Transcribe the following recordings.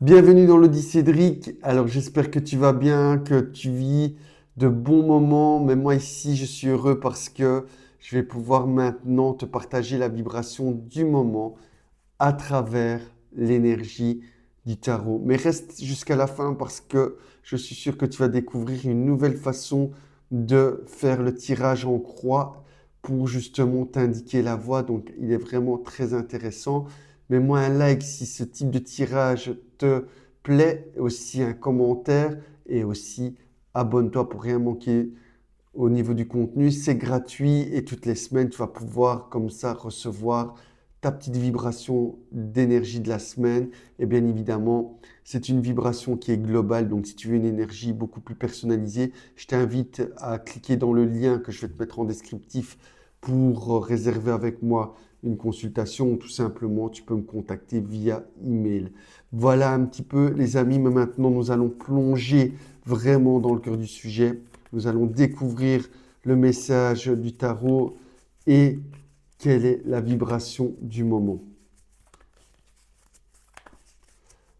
Bienvenue dans l'Odyssée Cédric. Alors j'espère que tu vas bien, que tu vis de bons moments. Mais moi ici, je suis heureux parce que je vais pouvoir maintenant te partager la vibration du moment à travers l'énergie du tarot. Mais reste jusqu'à la fin parce que je suis sûr que tu vas découvrir une nouvelle façon de faire le tirage en croix pour justement t'indiquer la voie. Donc il est vraiment très intéressant. Mets-moi un like si ce type de tirage te plaît, aussi un commentaire et aussi abonne-toi pour rien manquer au niveau du contenu. C'est gratuit et toutes les semaines, tu vas pouvoir comme ça recevoir ta petite vibration d'énergie de la semaine. Et bien évidemment, c'est une vibration qui est globale. Donc si tu veux une énergie beaucoup plus personnalisée, je t'invite à cliquer dans le lien que je vais te mettre en descriptif pour réserver avec moi une consultation ou tout simplement tu peux me contacter via email. Voilà un petit peu les amis, mais maintenant nous allons plonger vraiment dans le cœur du sujet. Nous allons découvrir le message du tarot et quelle est la vibration du moment.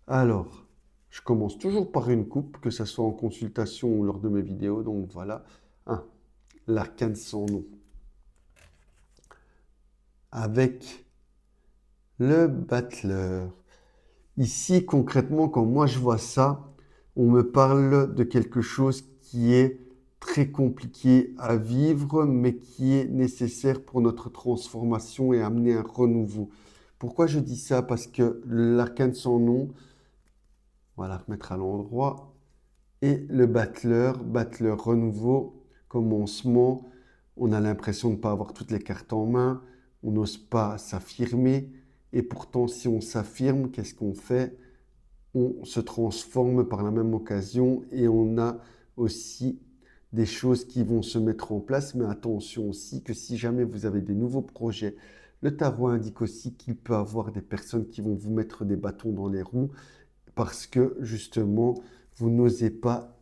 Alors, je commence toujours par une coupe, que ce soit en consultation ou lors de mes vidéos. Donc voilà, 1. L'arcane sans nom. Avec le battleur. Ici, concrètement, quand moi je vois ça, on me parle de quelque chose qui est très compliqué à vivre, mais qui est nécessaire pour notre transformation et amener un renouveau. Pourquoi je dis ça? Parce que l'arcane sans nom, on va la remettre à l'endroit, et le battleur, battleur renouveau, commencement, on a l'impression de ne pas avoir toutes les cartes en main, on n'ose pas s'affirmer, et pourtant si on s'affirme, qu'est-ce qu'on fait? On se transforme par la même occasion et on a aussi des choses qui vont se mettre en place. Mais attention aussi que si jamais vous avez des nouveaux projets, le tarot indique aussi qu'il peut y avoir des personnes qui vont vous mettre des bâtons dans les roues parce que justement, vous n'osez pas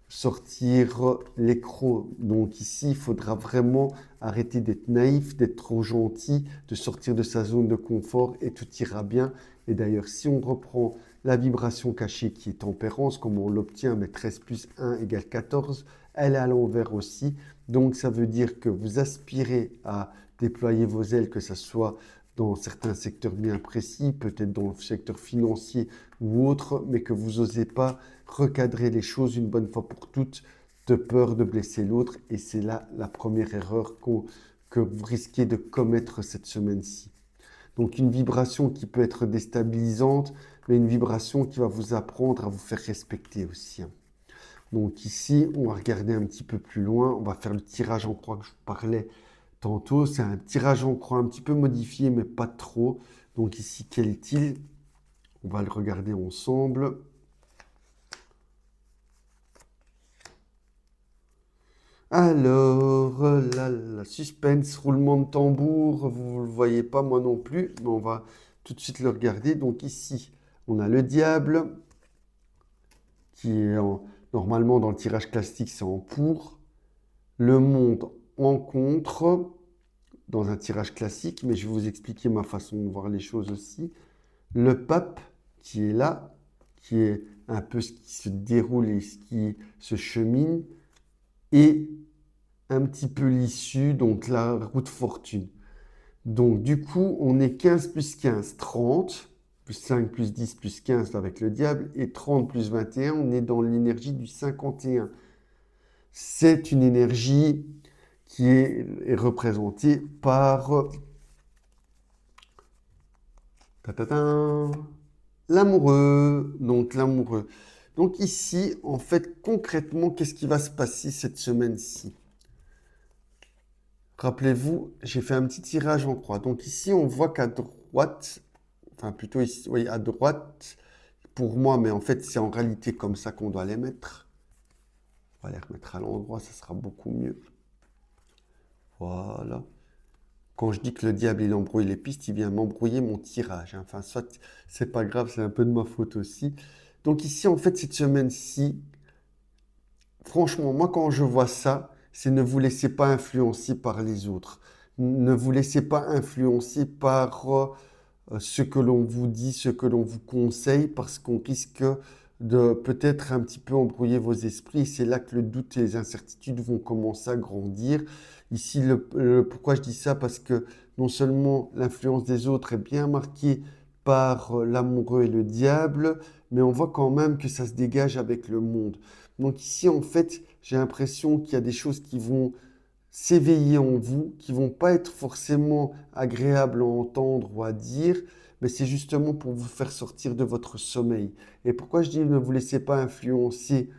sortir l'écran. Donc ici, il faudra vraiment arrêter d'être naïf, d'être trop gentil, de sortir de sa zone de confort et tout ira bien. Et d'ailleurs, si on reprend la vibration cachée qui est tempérance, comme on l'obtient, mais 13 plus 1 égale 14, elle est à l'envers aussi. Donc ça veut dire que vous aspirez à déployer vos ailes, que ce soit dans certains secteurs bien précis, peut-être dans le secteur financier ou autre, mais que vous n'osez pas recadrer les choses une bonne fois pour toutes, de peur de blesser l'autre. Et c'est là la première erreur que vous risquez de commettre cette semaine-ci. Donc une vibration qui peut être déstabilisante, mais une vibration qui va vous apprendre à vous faire respecter aussi. Donc ici, on va regarder un petit peu plus loin. On va faire le tirage en croix que je vous parlais tantôt. C'est un tirage en croix un petit peu modifié, mais pas trop. Donc ici, quel est-il? On va le regarder ensemble. Alors, la suspense, roulement de tambour, vous ne le voyez pas, moi non plus, mais on va tout de suite le regarder. Donc ici, on a le diable, qui est normalement dans le tirage classique, c'est en pour. Le monde en contre, dans un tirage classique, mais je vais vous expliquer ma façon de voir les choses aussi. Le pape, qui est là, qui est un peu ce qui se déroule et ce qui se chemine, et un petit peu l'issue, donc la roue de fortune. Donc du coup, on est 15 plus 15, 30, plus 5 plus 10 plus 15 avec le diable, et 30 plus 21, on est dans l'énergie du 51. C'est une énergie qui est représentée par l'amoureux. Donc l'amoureux. Donc ici, en fait, concrètement, qu'est-ce qui va se passer cette semaine-ci? Rappelez-vous, j'ai fait un petit tirage en croix. Donc ici, on voit qu'à droite, enfin plutôt ici, oui, à droite, pour moi, mais en fait, c'est en réalité comme ça qu'on doit les mettre. On va les remettre à l'endroit, ça sera beaucoup mieux. Voilà. Quand je dis que le diable, il embrouille les pistes, il vient m'embrouiller mon tirage. Enfin, soit, c'est pas grave, c'est un peu de ma faute aussi. Donc ici, en fait, cette semaine-ci, franchement, moi, quand je vois ça, c'est ne vous laissez pas influencer par les autres. Ne vous laissez pas influencer par ce que l'on vous dit, ce que l'on vous conseille, parce qu'on risque de peut-être un petit peu embrouiller vos esprits. C'est là que le doute et les incertitudes vont commencer à grandir. Ici, pourquoi je dis ça? Parce que non seulement l'influence des autres est bien marquée par l'amoureux et le diable, mais on voit quand même que ça se dégage avec le monde. Donc ici, en fait, j'ai l'impression qu'il y a des choses qui vont s'éveiller en vous, qui vont pas être forcément agréables à entendre ou à dire, mais c'est justement pour vous faire sortir de votre sommeil. Et pourquoi je dis ne vous laissez pas influencer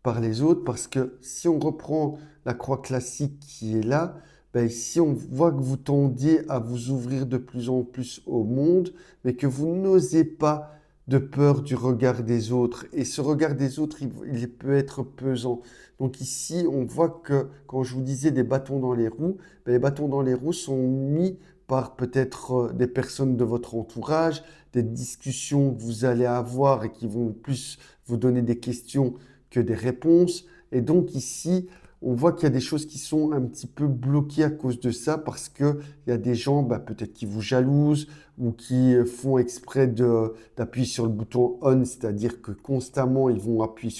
par les autres? Parce que si on reprend la croix classique qui est là, ben ici on voit que vous tendiez à vous ouvrir de plus en plus au monde, mais que vous n'osez pas de peur du regard des autres. Et ce regard des autres, il peut être pesant. Donc ici, on voit que quand je vous disais des bâtons dans les roues, ben les bâtons dans les roues sont mis par peut-être des personnes de votre entourage, des discussions que vous allez avoir et qui vont plus vous donner des questions que des réponses. Et donc ici, on voit qu'il y a des choses qui sont un petit peu bloquées à cause de ça, parce qu'il y a des gens bah, peut-être qui vous jalousent ou qui font exprès d'appuyer sur le bouton on, c'est-à-dire que constamment ils vont appuyer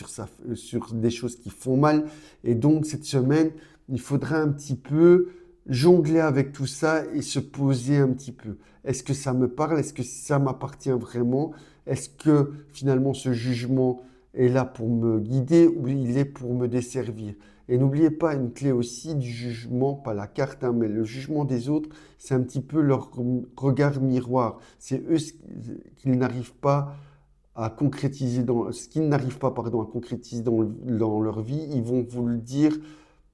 sur des choses qui font mal. Et donc cette semaine, il faudra un petit peu jongler avec tout ça et se poser un petit peu. Est-ce que ça me parle? Est-ce que ça m'appartient vraiment? Est-ce que finalement ce jugement est là pour me guider ou il est pour me desservir? Et n'oubliez pas une clé aussi du jugement, pas la carte, hein, mais le jugement des autres, c'est un petit peu leur regard miroir. C'est eux qu'ils n'arrivent pas à concrétiser ce qu'ils n'arrivent pas, pardon, à concrétiser dans leur vie, ils vont vous le dire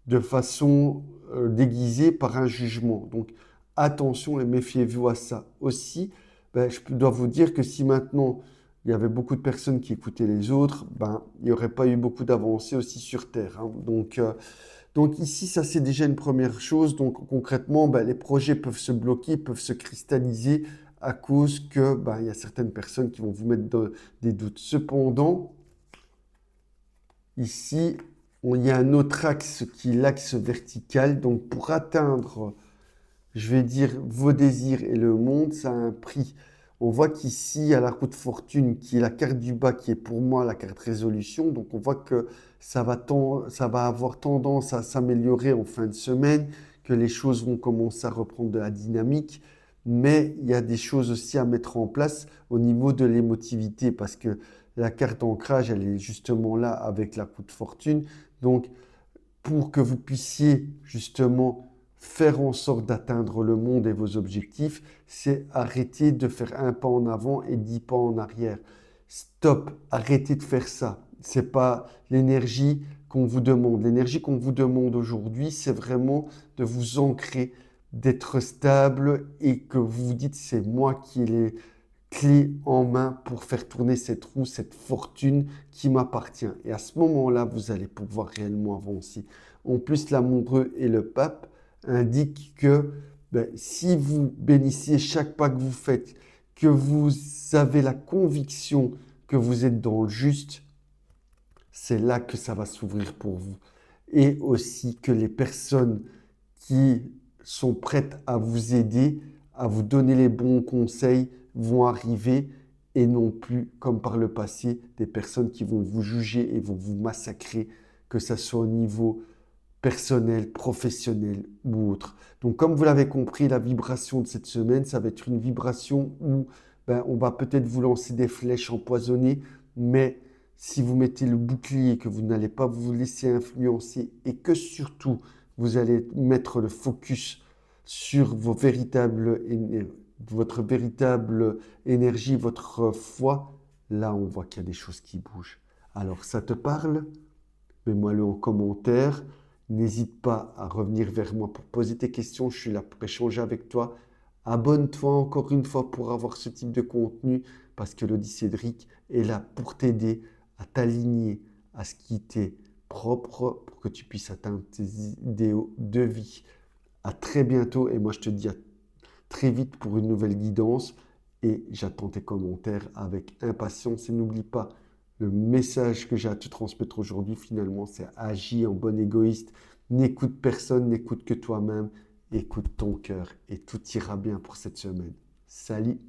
de façon déguisée par un jugement. Donc attention et méfiez-vous à ça. Aussi, ben, je dois vous dire que si maintenant il y avait beaucoup de personnes qui écoutaient les autres, ben, il n'y aurait pas eu beaucoup d'avancées aussi sur Terre, hein. Donc ici, ça c'est déjà une première chose. Donc concrètement, ben, les projets peuvent se bloquer, peuvent se cristalliser à cause que ben, il y a certaines personnes qui vont vous mettre des doutes. Cependant, ici, il y a un autre axe qui est l'axe vertical. Donc pour atteindre, je vais dire, vos désirs et le monde, ça a un prix. On voit qu'ici, il y a la roue de fortune qui est la carte du bas, qui est pour moi la carte résolution. Donc on voit que ça va avoir tendance à s'améliorer en fin de semaine, que les choses vont commencer à reprendre de la dynamique. Mais il y a des choses aussi à mettre en place au niveau de l'émotivité, parce que la carte d'ancrage, elle est justement là avec la roue de fortune. Donc pour que vous puissiez justement faire en sorte d'atteindre le monde et vos objectifs, c'est arrêter de faire un pas en avant et 10 pas en arrière. Stop, arrêtez de faire ça. C'est pas l'énergie qu'on vous demande. L'énergie qu'on vous demande aujourd'hui, c'est vraiment de vous ancrer, d'être stable et que vous vous dites c'est moi qui ai les clés en main pour faire tourner cette roue, cette fortune qui m'appartient. Et à ce moment-là, vous allez pouvoir réellement avancer. En plus, l'amoureux et le pape indiquent que ben, si vous bénissez chaque pas que vous faites, que vous avez la conviction que vous êtes dans le juste, c'est là que ça va s'ouvrir pour vous. Et aussi que les personnes qui sont prêtes à vous aider, à vous donner les bons conseils, vont arriver et non plus, comme par le passé, des personnes qui vont vous juger et vont vous massacrer, que ce soit au niveau personnel, professionnel ou autre. Donc, comme vous l'avez compris, la vibration de cette semaine, ça va être une vibration où ben, on va peut-être vous lancer des flèches empoisonnées, mais si vous mettez le bouclier, que vous n'allez pas vous laisser influencer et que surtout vous allez mettre le focus sur votre véritable énergie, votre foi, là on voit qu'il y a des choses qui bougent. Alors ça te parle? Mets-moi-le en commentaire. N'hésite pas à revenir vers moi pour poser tes questions. Je suis là pour échanger avec toi. Abonne-toi encore une fois pour avoir ce type de contenu, parce que l'Audi Cédric est là pour t'aider à t'aligner à ce qui t'est propre pour que tu puisses atteindre tes idéaux de vie. À très bientôt et moi je te dis à très vite pour une nouvelle guidance et j'attends tes commentaires avec impatience. Et n'oublie pas, le message que j'ai à te transmettre aujourd'hui, finalement, c'est agis en bon égoïste. N'écoute personne, n'écoute que toi-même. Écoute ton cœur et tout ira bien pour cette semaine. Salut!